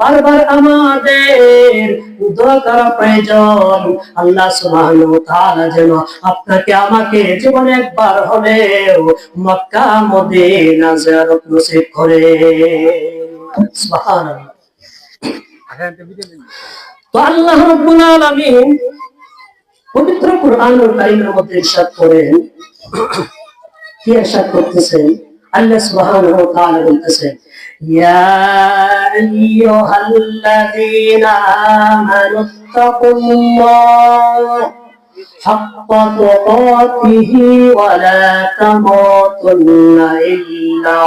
বারবার আমাদের দোয়া করা প্রয়োজন। আল্লাহ সুবহানাহু ওয়া তাআলা যেন আপনাকে আমাকে জীবনে একবার হলেও মক্কা মদিনা জিয়ারত নসিব করে। সুবহানাল্লাহ। তো আল্লাহ রাব্বুল আলামিন পবিত্র কুরআনুল কারীমের মধ্যে ইরশাদ করেন, কি ইরশাদ করতেছেন? আল্লাহ সুবহানাহু ওয়া তাআলা বলতেছেন, ইয়া আইয়ুহাল্লাযীনা আমানুত্তাকুল্লাহ হাক্কা তুকাতিহি ওয়া লা তামুতুন্না ইল্লা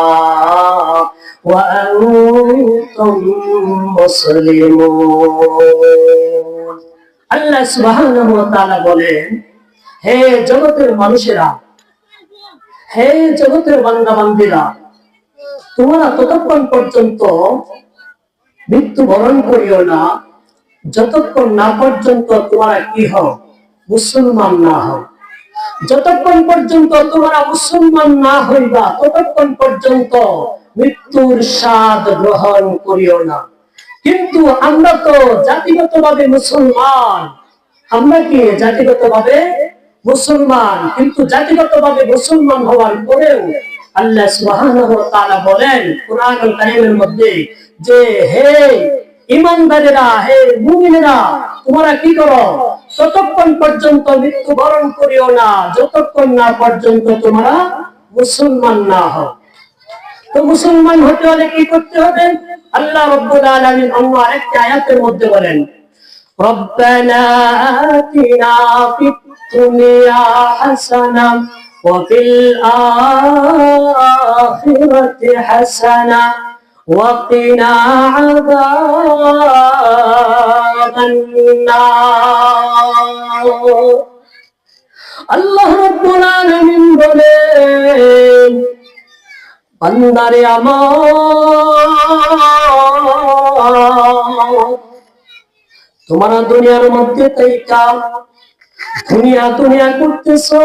ওয়া আনতুম মুসলিমুন। আল্লাহ সুবহানাহু ওয়া তাআলা বলেন, হে জগতের মানুষেরা, হে জগতের বান্দা বান্দীরা, তোমরা ততক্ষণ পর্যন্ত মৃত্যুবরণ করিও না যতক্ষণ না পর্যন্ত তোমরা কি হও, মুসলমান না হও। যতক্ষণ পর্যন্ত তোমরা মুসলমান না হইবা ততক্ষণ পর্যন্ত মৃত্যুর স্বাদ গ্রহণ করিও না। কিন্তু আমরা তো জাতিগতভাবে মুসলমান, আমরা কি জাতিগতভাবে মুসলমান, কিন্তু জাতিগতভাবে মুসলমান হওয়ার পরেও আল্লাহ সুবহানাহু ওয়া তাআলা বলেন কুরআনুল কারীমের মধ্যে যে, হে ঈমানদারেরা, হে মুমিনেরা, তোমরা কি করো, ততক্ষণ পর্যন্ত মৃত্যুবরণ করিও না যতক্ষণ না পর্যন্ত তোমরা মুসলমান না হও। তো মুসলমান হতে হলে কি করতে হবে? আল্লাহ রাব্বুল আলামিন অন্য আরেকটি আয়াতের মধ্যে বলেন, রব্বানা আতিনা ফিদ দুনিয়া হাসানা ওয়া ফিল আখিরাতি হাসানা ওয়া কিনা আযাবান নার। আল্লাহ রাব্বুল আলামিন বলেন, বান্দারে আমার, তোমরা দুনিয়ার মধ্যে থাইকা দুনিয়া দুনিয়া করতেছো,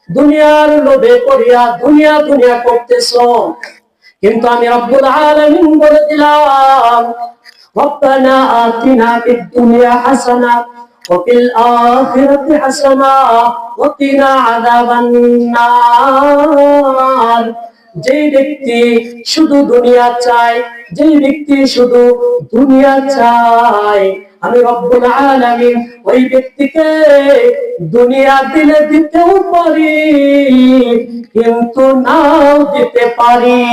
দুনিয়ার লোভে পড়িয়া দুনিয়া দুনিয়া করতেছো, কিন্তু আমি রব্বুল আলামিন বলে দিলাম, রব্বানা আতিনা ফিদ দুনিয়া হাসানা ওয়া ফিল আখিরাতি হাসানা ওয়া কিনা আযাবান নার। যে ব্যক্তি শুধু দুনিয়া চায়, যে ব্যক্তি শুধু দুনিয়া চায়, আমি রব্বুল আলামিন ওই ব্যক্তিকে দুনিয়া দিলে দিতেও পারি, কিন্তু নাও দিতে পারি।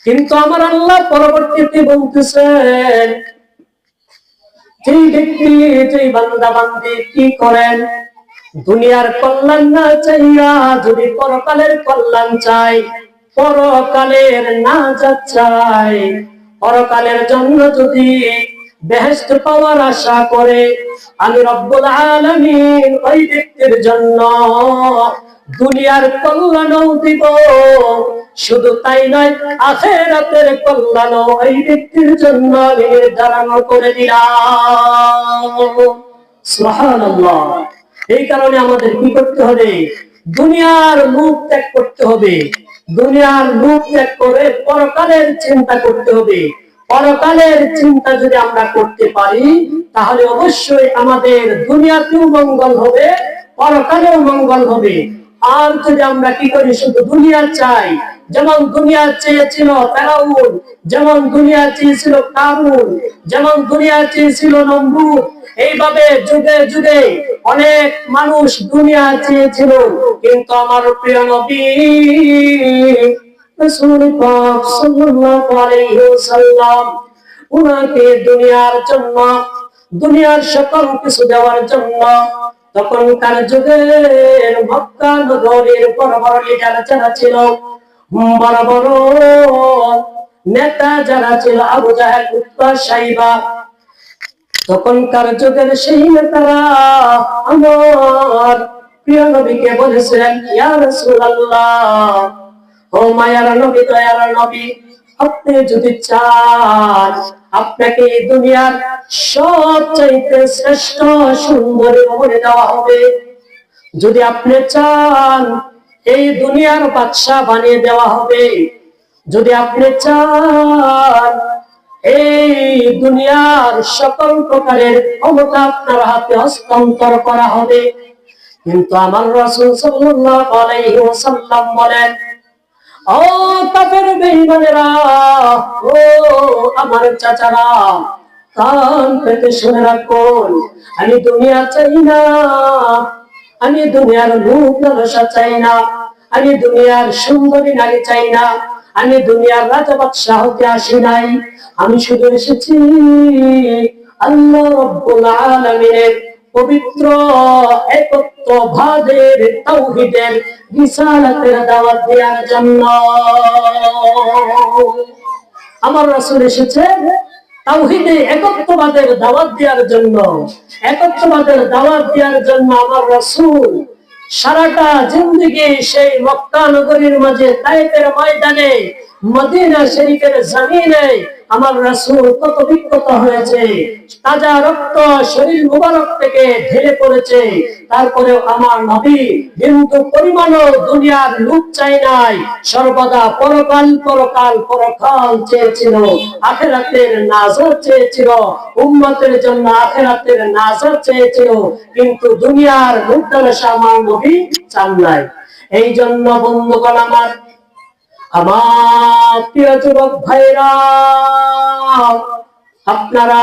কিন্তু আমার আল্লাহ পরবর্তীতে বলতেছেন, যে ব্যক্তি, যে বান্দা বান্দি কি করেন, দুনিয়ার কল্যাণ না চাইয়া যদি পরকালের কল্যাণ চাই, পরকালের নাজাত চাই, পরকালের জন্য যদি বেহেশত পাওয়ার আশা করে, আমি রব্বুল আলামিন ওই ব্যক্তির জন্য দুনিয়ার কল্যাণও দিব, শুধু তাই নয় আখিরাতের কল্যাণও ওই ব্যক্তির জন্য নির্ধারণ করে দিলাম। সুবহানাল্লাহ। এই কারণে আমাদের কি করতে হবে? দুনিয়ার লোভ ত্যাগ করতে হবে। দুনিয়ার লোভ ত্যাগ করে পরকালের চিন্তা করতে হবে। পরকালের চিন্তা যদি আমরা করতে পারি তাহলে অবশ্যই আমাদের দুনিয়াতেও মঙ্গল হবে, পরকালেও মঙ্গল হবে। আর যদি আমরা কি করি, শুধু দুনিয়া চাই, যেমন দুনিয়া চেয়েছিল ফেরাউন, যেমন দুনিয়া চেয়েছিল কারুন, যেমন দুনিয়া চেয়েছিল নমরুদ, এইভাবে যুগে যুগে অনেক মানুষ দুনিয়া চেয়েছিল, কিন্তু আমার প্রিয় নবী রাসূল পাক সাল্লাল্লাহু আলাইহি ওয়াসাল্লাম উনাকে দুনিয়ার জন্য, দুনিয়ার সকল কিছু দেওয়ার জন্য তখনকার যুগের মক্কা নগরীর বড় বড় লিডার যারা ছিল, বড় বড় নেতা যারা ছিল, আবু জাহেল, উতবা, সাইবা, তখনকার যুগের সেই নেতারা আমার প্রিয় নবীকে বলেছিলেন, ইয়া রাসূলুল্লাহ, ও মায়ার নবী, দয়ার নবী, আপনি যদি চান আপনাকে এই দুনিয়ার সবচাইতে শ্রেষ্ঠ সুন্দরী বলে দেওয়া হবে, যদি আপনি চান এই দুনিয়ার বাদশা বানিয়ে দেওয়া হবে, যদি আপনি চান এই দুনিয়ার সকল প্রকারের ক্ষমতা আপনার হাতে হস্তান্তর করা হবে, কিন্তু আমার রাসূল সাল্লাল্লাহু আলাইহি ওয়াসাল্লাম বলেন, ও কাফের বেঈমানেরা, ও আমার চাচারা, কান পেতে শুনে রাখুন, আমি দুনিয়া চাই না, আমি দুনিয়ার রূপ লালসা চাই না, আমি দুনিয়ার সুন্দরী নারী চাই না, আমি দুনিয়ার রাজা বাদশাহ হতে আসি নাই, আমি শুধু এসেছি আল্লাহ রাব্বুল আলামিনের পবিত্র একত্ববাদের তাওহীদের রিসালাতের দাওয়াত দেওয়ার জন্য। আমার রাসূল এসেছেন তাওহীদে একত্ববাদের দাওয়াত দেওয়ার জন্য। একত্ববাদের দাওয়াত দেওয়ার জন্য আমার রাসূল সারাটা জিন্দেগি সেই মক্কা নগরীর মাঝে, তায়েফের ময়দানে, মদিনা শরীফের জমিনে আমার রাসূল কত বিক্ষত হয়েছে, তাজা রক্ত শরীর মুবারক থেকে ঢেলে পড়েছে, তারপরেও আমার নবী বিন্দু পরিমাণও দুনিয়ার লোভ চাই নাই, সর্বদা পরকাল পরকাল পরকাল চেয়েছিল, আখিরাতের নাজাত চেয়েছিল, উম্মতের জন্য আখিরাতের নাজাত চেয়েছিল, কিন্তু দুনিয়ার লোভ লালসা আমার নবী চান নাই। এই জন্য বন্ধুগণ আমার, আমার প্রিয় যুবক ভাইরা, আপনারা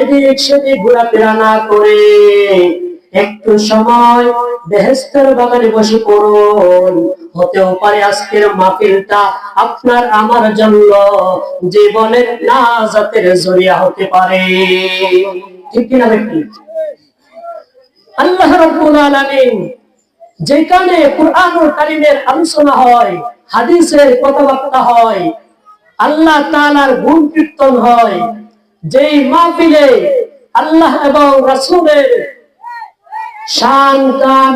এদিক সেদিক ঘোরাফেরা না করে একটু সময় বেহেশতের বাগানে বসে পড়ুন। হতেও পারে আজকের মাহফিলটা আপনার আমার জন্য জীবনের নাজাতের জরিয়া হতে পারে, ঠিক কিনা ব্যক্তি? আল্লাহ রাব্বুল আলামিন যেখানে কুরআনুল কারীমের আলোচনা হয়, হাদিসের কথাবার্তা হয়, আল্লাহ তাআলার গুণ কীর্তন হয়, যেই মাহফিলে আল্লাহ এবং রাসূলের শান গান